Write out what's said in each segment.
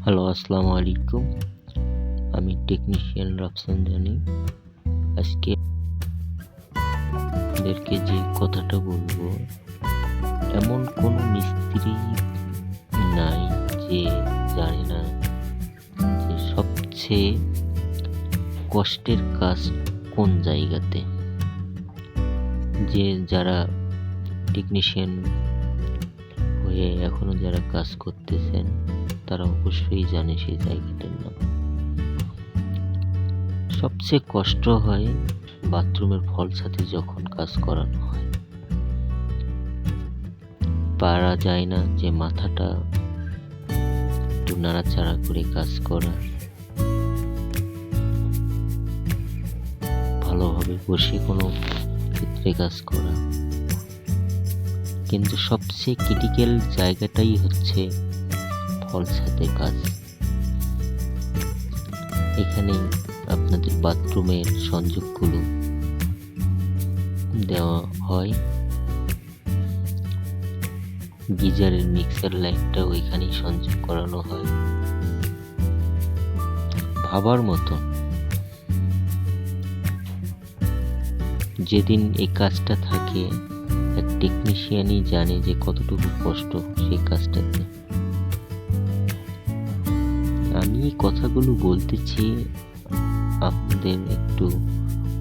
Hello, আসসালামু আলাইকুম। আমি টেকনিশিয়ান রাফসান জানি। আজকে আপনাদেরকে যে কথাটা বলবো, এমন কোনো মিস্ত্রি নাই যে জানে না যে সবচেয়ে কষ্টের কাজ কোন জায়গাতে। যে যারা টেকনিশিয়ান হয়ে এখনো যারা কাজ করতেছেন তারা অবশ্যই জানে সেই জায়গাটার নাম। সবচেয়ে কষ্ট হয় বাথরুমের ফল ছাদে যখন কাজ করানো হয়। পারা যায় না যে মাথাটা একটু নাড়াচাড়া করে কাজ করা, ভালোভাবে বসে কোনো ক্ষেত্রে কাজ করা। কিন্তু সবচেয়ে ক্রিটিক্যাল জায়গাটাই হচ্ছে ফল ছাদের কাজ। এখানেই আপনাদের বাথরুমের সংযোগগুলো দেওয়া হয়। গিজারের মিক্সার লাইনটা ওইখানেই সংযোগ করানো হয়। ভাবার মতন, যেদিন এই কাজটা থাকে এক টেকনিশিয়ানই জানে যে কতটুকু কষ্ট সেই কাজটাতে। আমি কথাগুলো বলতেছি, আপনাদের একটু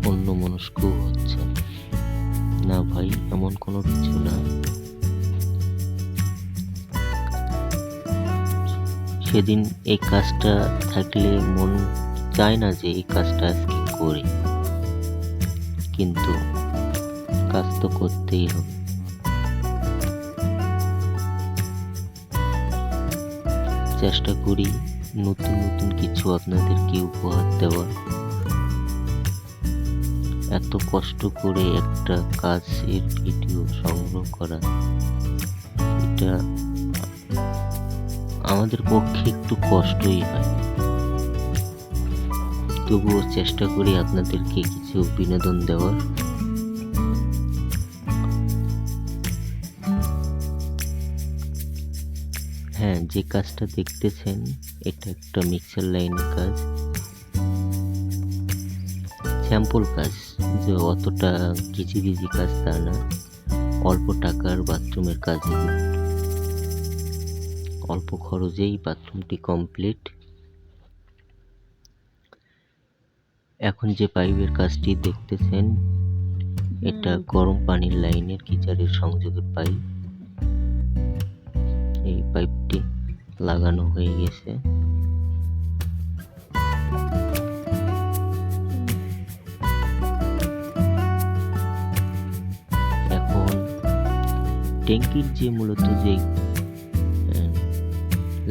অন্যমনস্ক হচ্ছে না ভাই, এমন কোনো কিছু না। সেদিন এই কাজটা থাকলে মন চায় না যে এই কাজটা আজকে করি, কিন্তু কাজ তো করতেই হবে। চেষ্টা করি নতুন নতুন কিছু আপনাদেরকে উপহার দেওয়ার। এত কষ্ট করে একটা কাজের ভিডিও সংগ্রহ করা, এটা আমাদের পক্ষে একটু কষ্টই হয়। তবুও চেষ্টা করি আপনাদেরকে কিছু বিনোদন দেওয়ার। হ্যাঁ, যে কাজটা দেখতেছেন এটা একটা মিক্সার লাইনের কাজ, স্যাম্পল কাজ, যে অতটা গিজি কাজ তা না। অল্প টাকার বাথরুমের কাজ, অল্প খরচেই বাথরুমটি কমপ্লিট। এখন যে পাইপের কাজটি দেখতেছেন এটা গরম পানির লাইনের গিজারের সংযোগের পাইপ। এই পাইপটি লাগানো হয়ে গেছে। এখন ট্যাঙ্কির যে মূলত যে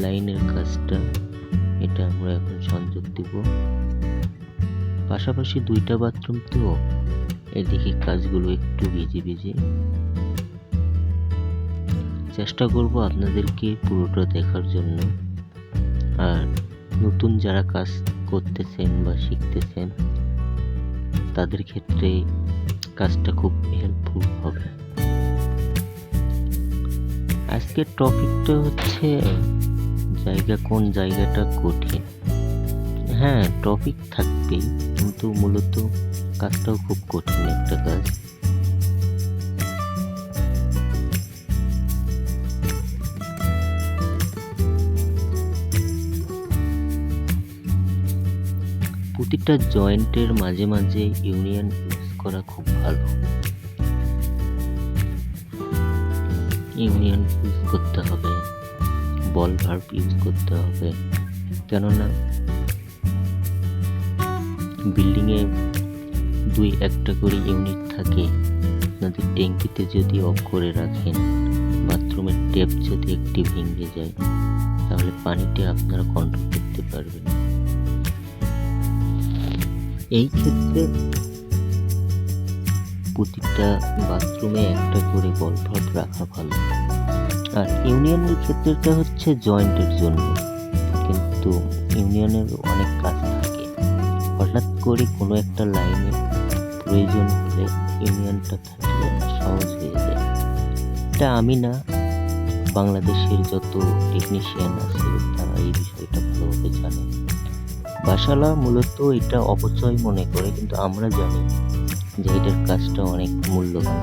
লাইনের কাজটা, এটা আমরা এখন সংযোগ দিব। পাশাপাশি দুইটা বাথরুম তো, এদিকে কাজগুলো একটু ভিজে। চেষ্টা করব আপনাদেরকে পুরোটা দেখার জন্য। আর নতুন যারা কাজ করতেছেন বা শিখতেছেন তাদের ক্ষেত্রে কাজটা খুব হেল্পফুল হবে। আজকের টপিকটা হচ্ছে কোন জায়গাটা কঠিন। হ্যাঁ, টপিক থাকবেই, কিন্তু মূলত কাজটাও খুব কঠিন একটা কাজ। প্রতিটা জয়েন্টের মাঝে মাঝে ইউনিয়ন ইউজ করা খুব ভালো। ইউনিয়ন ইউজ করতে হবে, বল ভার্ব ইউজ করতে হবে। কেননা বিল্ডিংয়ে 2-1টা করে ইউনিট থাকে। আপনাদের ট্যাঙ্কিতে যদি অফ করে রাখেন, বাথরুমের ট্যাপ যদি একটি ভেঙে যায়, তাহলে পানিটা আপনারা কন্ট্রোল করতে পারবেন। এই ক্ষেত্রে প্রতিটা বাথরুমে একটা করে বল ভার্ব রাখা ভালো। আর ইউনিয়নের ক্ষেত্রেটা হচ্ছে জয়েন্টের জন্য, কিন্তু ইউনিয়নের অনেক কাজ থাকে। হঠাৎ করে কোনো একটা লাইনে প্রয়োজন হলে ইউনিয়নটা থাকলে সহজ হয়ে যায়। এটা আমি না, বাংলাদেশের যত টেকনিশিয়ান আছে তারা এই বিষয়টা ভালোভাবে জানে। বাসালা মূলত এটা অপচয় মনে করে, কিন্তু আমরা জানি যে এটার কাজটা অনেক মূল্যবান।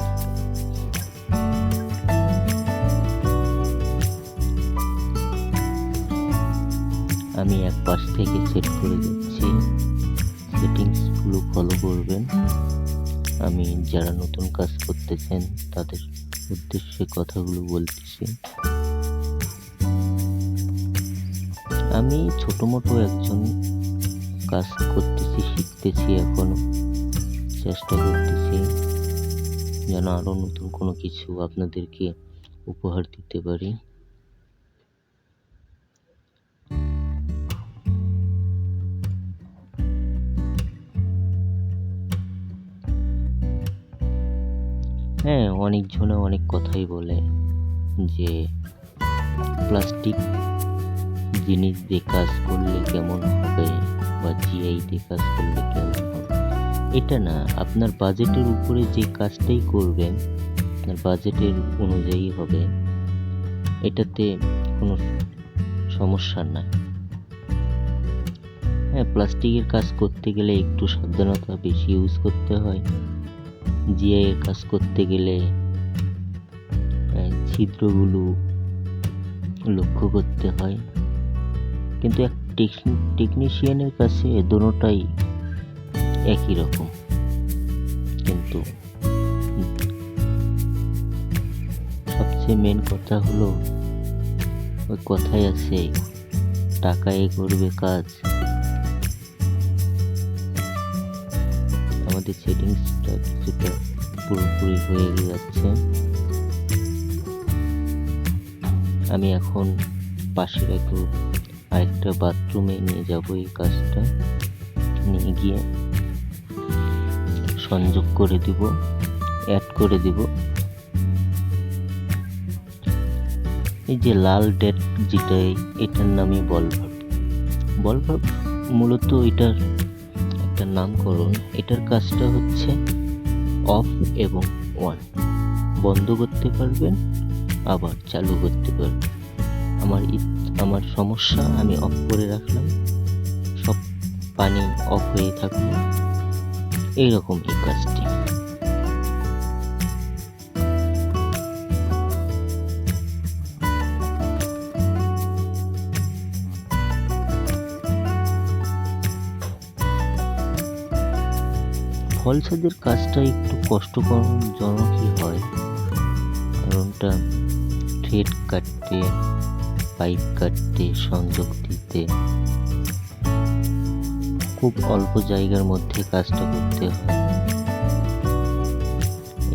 আমি এক পাশ থেকে সেট করে যাচ্ছি, সেটিংসগুলো ফলো করবেন। আমি যারা নতুন কাজ করতেছেন তাদের উদ্দেশ্যে কথাগুলো বলতেছি। আমি ছোট মোটো একজন কাজ করতেছি, শিখতেছি, এখনো চেষ্টা করতেছি যেন আরো নতুন কোনো কিছু আপনাদেরকে উপহার দিতে পারি। হ্যাঁ, অনেকজনে অনেক কথাই বলে যে প্লাস্টিক জিনিস দিয়ে কাজ করলে কেমন হবে বা জিআই দিয়ে কাজ করলে কেমন হবে। এটা না, আপনার বাজেটের উপরে যে কাজটাই করবেন আপনার বাজেটের অনুযায়ী হবে, এটাতে কোনো সমস্যা নাই। হ্যাঁ, প্লাস্টিকের কাজ করতে গেলে একটু সাবধানতা বেশি ইউজ করতে হয়। জিআই এর কাজ করতে গেলে ছিদ্রগুলো লক্ষ্য করতে হয়, কিন্তু এক টেকনিশিয়ানের কাছে দোনোটাই একই রকম। কিন্তু সবচেয়ে মেন কথা হলো, ওই কথাই আছে, টাকায় করবে কাজ। আমাদের সেটিংসটা কিছুটা পুরোপুরি হয়ে যাচ্ছে। আমি এখন পাশের আরেকটা বাথরুমে নিয়ে যাব, এই কাজটা নিয়ে গিয়ে সংযোগ করে দিব, অ্যাড করে দিব। এই যে লাল ডেট যেটা, এটার নামই বলভাব মূলত এটার একটা নামকরণ। এটার কাজটা হচ্ছে অফ এবং অন, বন্ধ করতে পারবেন আবার চালু করতে পারবেন। আমার সমস্যা, আমি অফ করে রাখলাম, সব পানি অফ হয়ে থাকলো, এইরকম এই কাজটি। ফল ছাদের কাজটা একটু কষ্টজনকই হয়, কারণটা থ্রেড কাটতে, পাইপ কাটতে, সংযোগ দিতে খুব অল্প জায়গার মধ্যে কাজটা করতে হয়।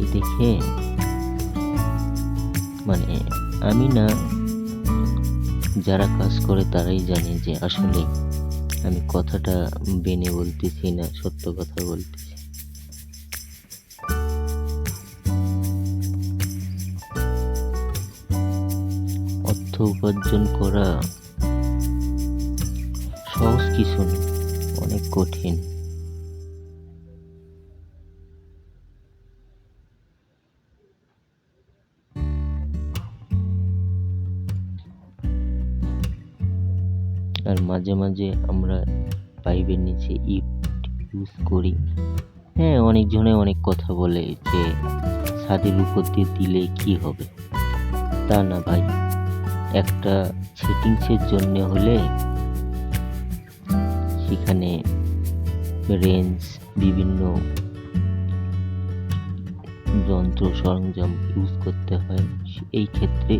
এই দেখে মানে আমি না, যারা কাজ করে তারাই জানে যে আসলে আমি কথাটা বেনে বলতেছি না, সত্য কথা বলতেছি। অর্থ উপার্জন করা সহজ কিছু না, অনেক কঠিন। আর মাঝে মাঝে আমরা পাইপের নিচে ইউজ করি। হ্যাঁ, অনেকজনে অনেক কথা বলে যে ছাদের উপর দিয়ে দিলে কি হবে। তা না ভাই, একটা সেটিংসের জন্য হলে সেখানে রেঞ্জ, বিভিন্ন যন্ত্র সরঞ্জাম ইউজ করতে হয়। এই ক্ষেত্রে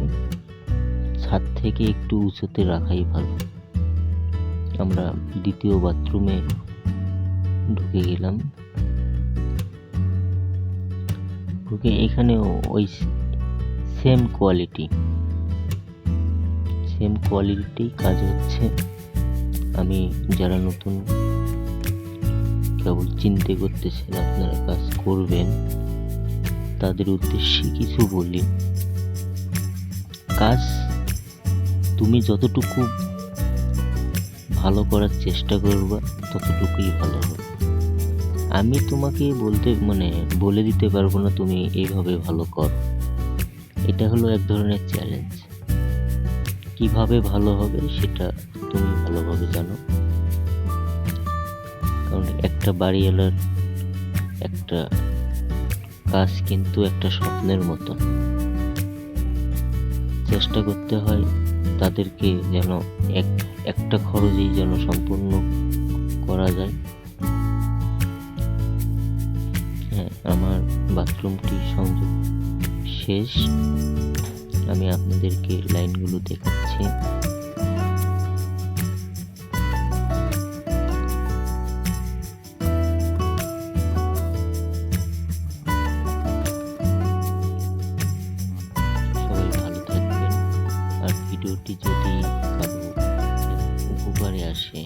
ছাদ থেকে একটু উঁচুতে রাখাই ভালো। আমরা দ্বিতীয় বাথরুমে ঢুকে গেলাম, ঢুকে এখানেও ওই সেম কোয়ালিটি কাজ হচ্ছে। আমি যারা নতুন কেবল চিন্তা করতেছেন আপনারা কাজ করবেন, তাদের উদ্দেশ্যে কিছু বলি। কাজ তুমি যতটুকু ভালো করার চেষ্টা করবা ততটুকুই ভালো হবে। আমি তোমাকে বলে দিতে পারবো না তুমি এইভাবে ভালো করো, এটা হলো এক ধরনের চ্যালেঞ্জ। কিভাবে ভালো হবে সেটা তুমি ভালোভাবে জানো, কারণ একটা বাড়িওয়ালার একটা কাজ কিন্তু একটা স্বপ্নের মতো। চেষ্টা করতে হয় তাদেরকে যেন একটা খরচেই যেন সম্পূর্ণ করা যায়। হ্যাঁ, আমার বাথরুমটি সংযোগ শেষ, আমি আপনাদেরকে লাইনগুলো দেখাচ্ছি। সবাই ভালো থাকবেন, আর ভিডিওটি যদি কারো উপকারে আসে